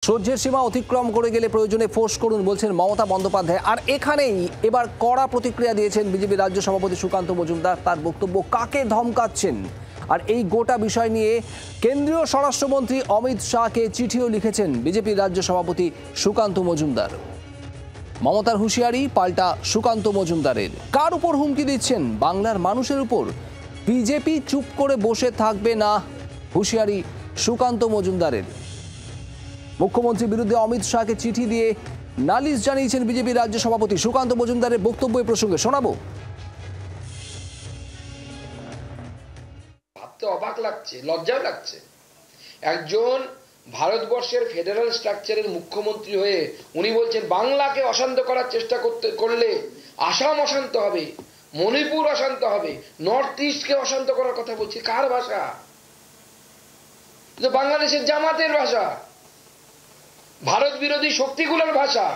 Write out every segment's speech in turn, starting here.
সহ্যের সীমা অতিক্রম করে গেলে প্রয়োজনে ফোর্স করুন বলছেন মমতা বন্দ্যোপাধ্যায়। আর এখানেই এবার কড়া প্রতিক্রিয়া দিয়েছেন বিজেপি রাজ্য সভাপতি সুকান্ত মজুমদার। তার বক্তব্য, কাকে ধমকাচ্ছেন? আর এই গোটা বিষয় নিয়ে কেন্দ্রীয় স্বরাষ্ট্রমন্ত্রী অমিত শাহকে চিঠিও লিখেছেন বিজেপি রাজ্য সভাপতি সুকান্ত মজুমদার। মমতার হুঁশিয়ারি পাল্টা সুকান্ত মজুমদারের। কার উপর হুমকি দিচ্ছেন? বাংলার মানুষের উপর। বিজেপি চুপ করে বসে থাকবে না, হুঁশিয়ারি সুকান্ত মজুমদারের। মুখ্যমন্ত্রীর বিরুদ্ধে অমিত শাহকে চিঠি দিয়ে নালিশ জানিয়েছেন বিজেপি রাজ্য সভাপতি। সুকান্ত মজুমদারের বক্তব্য এই প্রসঙ্গে শোনাবো। ভাবতে অবাক লাগছে, লজ্জাও লাগছে। একজন ভারতবর্ষের ফেডারেল স্ট্রাকচারের মুখ্যমন্ত্রী হয়ে উনি বলছেন বাংলাকে অশান্ত করার চেষ্টা করলে আসাম অশান্ত হবে, মণিপুর অশান্ত হবে, নর্থ ইস্টকে অশান্ত করার কথা বলছে। কার ভাষা? বাংলাদেশের জামাতের ভাষা, ভারত বিরোধী শক্তিগুলোর ভাষা।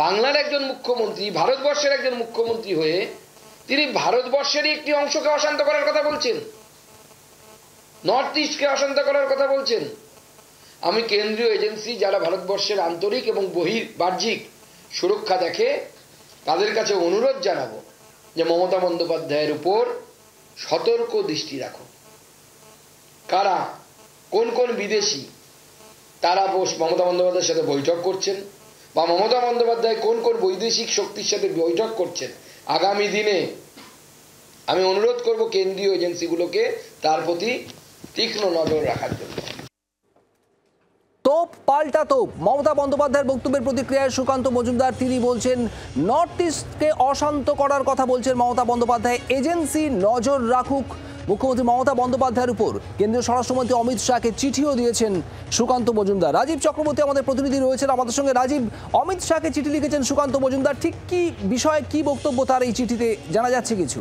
বাংলার একজন মুখ্যমন্ত্রী, ভারতবর্ষের একজন মুখ্যমন্ত্রী হয়ে তিনি ভারতবর্ষেরই একটি অংশকে অশান্ত করার কথা বলছেন, নর্থ ইস্টকে অশান্ত করার কথা বলছেন। আমি কেন্দ্রীয় এজেন্সি যারা ভারতবর্ষের আন্তরিক এবং বাহ্যিক সুরক্ষা দেখে তাদের কাছে অনুরোধ জানাবো যে মমতা বন্দ্যোপাধ্যায়ের উপর সতর্ক দৃষ্টি রাখো। কারা, কোন কোন বিদেশি তারা মমতা বন্দ্যোপাধ্যায়ের সাথে বৈঠক করছেন, বা মমতা বন্দ্যোপাধ্যায় কোন কোন বৈদেশিক শক্তির সাথে বৈঠক করছেন, আগামী দিনে আমি অনুরোধ করব কেন্দ্রীয় এজেন্সিগুলোকে তার প্রতি তীক্ষ্ণ নজর রাখার জন্য। তোপ পাল্টা তোপ। মমতা বন্দ্যোপাধ্যায়ের বক্তব্যের প্রতিক্রিয়ায় সুকান্ত মজুমদার তিনি বলছেন নর্থ ইস্টকে অশান্ত করার কথা বলছেন মমতা বন্দ্যোপাধ্যায়। এজেন্সি নজর রাখুক মুখ্যমন্ত্রী মমতা বন্দ্যোপাধ্যায়ের উপর। কেন্দ্রীয় স্বরাষ্ট্রমন্ত্রী অমিত শাহকে চিঠিও দিয়েছেন সুকান্ত মজুমদার। রাজীব চক্রবর্তী আমাদের প্রতিনিধি রয়েছেন আমাদের সঙ্গে। রাজীব, অমিত শাহকে চিঠি লিখেছেন সুকান্ত মজুমদার, ঠিক কি বিষয়ে কি বক্তব্য তার এই চিঠিতে, জানা যাচ্ছে কিছু?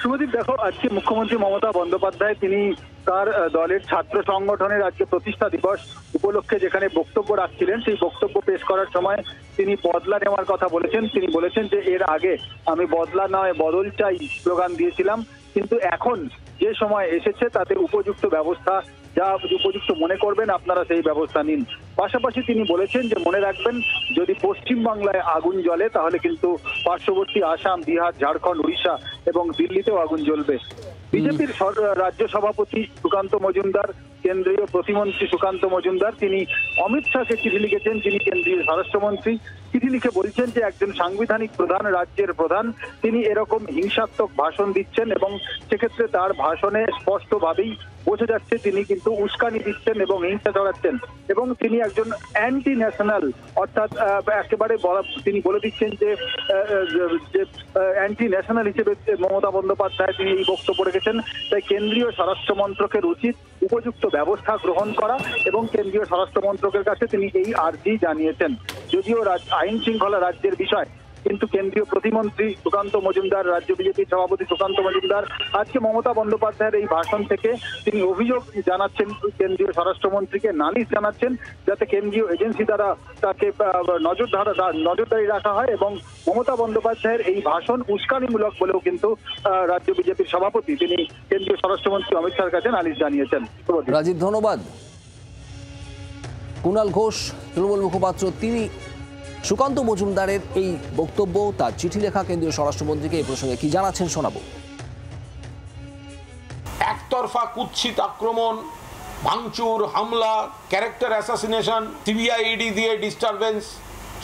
শুভদীপ, দেখো, আজকে মুখ্যমন্ত্রী মমতা বন্দ্যোপাধ্যায় তিনি তার দলের ছাত্র সংগঠনের আজকে প্রতিষ্ঠা দিবস উপলক্ষে যেখানে বক্তব্য রাখছিলেন, সেই বক্তব্য পেশ করার সময় তিনি বদলা নেওয়ার কথা বলেছেন। তিনি বলেছেন যে এর আগে আমি বদলা নয় বদল চাই স্লোগান দিয়েছিলাম, কিন্তু এখন যে সময় এসেছে তাতে উপযুক্ত ব্যবস্থা যা উপযুক্ত মনে করবেন আপনারা সেই ব্যবস্থা নিন। পাশাপাশি তিনি বলেছেন যে মনে রাখবেন, যদি পশ্চিমবাংলায় আগুন জ্বলে তাহলে কিন্তু পার্শ্ববর্তী আসাম, বিহার, ঝাড়খণ্ড, উড়িষ্যা এবং দিল্লিতেও আগুন জ্বলবে। বিজেপির রাজ্য সভাপতি সুকান্ত মজুমদার, কেন্দ্রীয় প্রতিমন্ত্রী সুকান্ত মজুমদার তিনি অমিত শাহকে চিঠি লিখেছেন, যিনি কেন্দ্রীয় স্বরাষ্ট্রমন্ত্রী। চিঠি লিখে বলছেন যে একজন সাংবিধানিক প্রধান, রাজ্যের প্রধান, তিনি এরকম হিংসাত্মক ভাষণ দিচ্ছেন এবং সেক্ষেত্রে তার ভাষণে স্পষ্টভাবেই বোঝা যাচ্ছে তিনি কিন্তু উস্কানি দিচ্ছেন এবং হিংসা ছড়াচ্ছেন, এবং তিনি একজন অ্যান্টি ন্যাশনাল, অর্থাৎ একেবারে তিনি বলে দিচ্ছেন যে অ্যান্টি ন্যাশনাল হিসেবে মমতা বন্দ্যোপাধ্যায় তিনি এই বক্তব্য রেখেছেন। তাই কেন্দ্রীয় স্বরাষ্ট্র মন্ত্রকের উচিত উপযুক্ত ব্যবস্থা গ্রহণ করা, এবং কেন্দ্রীয় স্বরাষ্ট্র মন্ত্রকের কাছে তিনি এই আর্জি জানিয়েছেন। যদিও আইন শৃঙ্খলা রাজ্যের বিষয়, কিন্তু কেন্দ্রীয় প্রতিমন্ত্রী সুকান্ত মজুমদার, রাজ্য বিজেপির সভাপতি সুকান্ত মজুমদার আজকে মমতা বন্দ্যোপাধ্যায়ের এই ভাষণ থেকে তিনি অভিযোগ জানাচ্ছেন কেন্দ্রীয় স্বরাষ্ট্রমন্ত্রীকে, নালিশ জানাচ্ছেন যাতে কেন্দ্রীয় এজেন্সি দ্বারা তাকে নজরদারি রাখা হয়, এবং মমতা বন্দ্যোপাধ্যায়ের এই ভাষণ উস্কানিমূলক বলেও কিন্তু রাজ্য বিজেপির সভাপতি তিনি কেন্দ্রীয় স্বরাষ্ট্রমন্ত্রী অমিত শাহের কাছে নালিশ জানিয়েছেন। রাজীব, ধন্যবাদ। কুণাল ঘোষ, তৃণমূল মুখপাত্র, তিনি সুকান্ত মজুমদারের এই বক্তব্য, তার চিঠি লেখা কেন্দ্রীয় স্বরাষ্ট্রমন্ত্রীকে এই প্রসঙ্গে কি জানাচ্ছেন শোনাবো। একতরফা কুৎসিত আক্রমণ, ভাঙচুর, হামলা, ক্যারেক্টার অ্যাসাসিনেশন, সিবিআই ইডি দিয়ে ডিস্টারবেন্স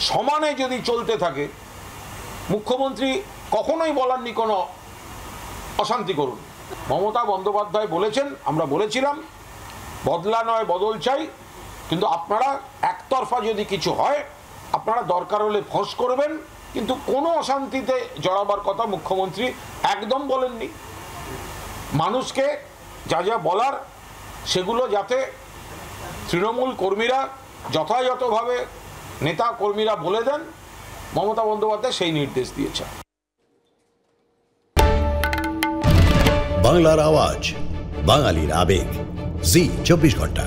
সমানে যদি চলতে থাকে, মুখ্যমন্ত্রী কখনোই বলাননি কোনো অশান্তি করুন। মমতা বন্দ্যোপাধ্যায় বলেছেন, আমরা বলেছিলাম বদলা নয় বদল চাই, কিন্তু আপনারা একতরফা যদি কিছু হয় আপনারা দরকার হলে ফোর্স করবেন, কিন্তু কোনো অশান্তিতে জড়াবার কথা মুখ্যমন্ত্রী একদম বলেননি। মানুষকে যা যা বলার সেগুলো যাতে তৃণমূল কর্মীরা যথাযথভাবে নেতা কর্মীরা বলে দেন, মমতা বন্দ্যোপাধ্যায় সেই নির্দেশ দিয়েছেন। বাংলার আওয়াজ, বাঙালির আবেগ, জি 24 ঘন্টা।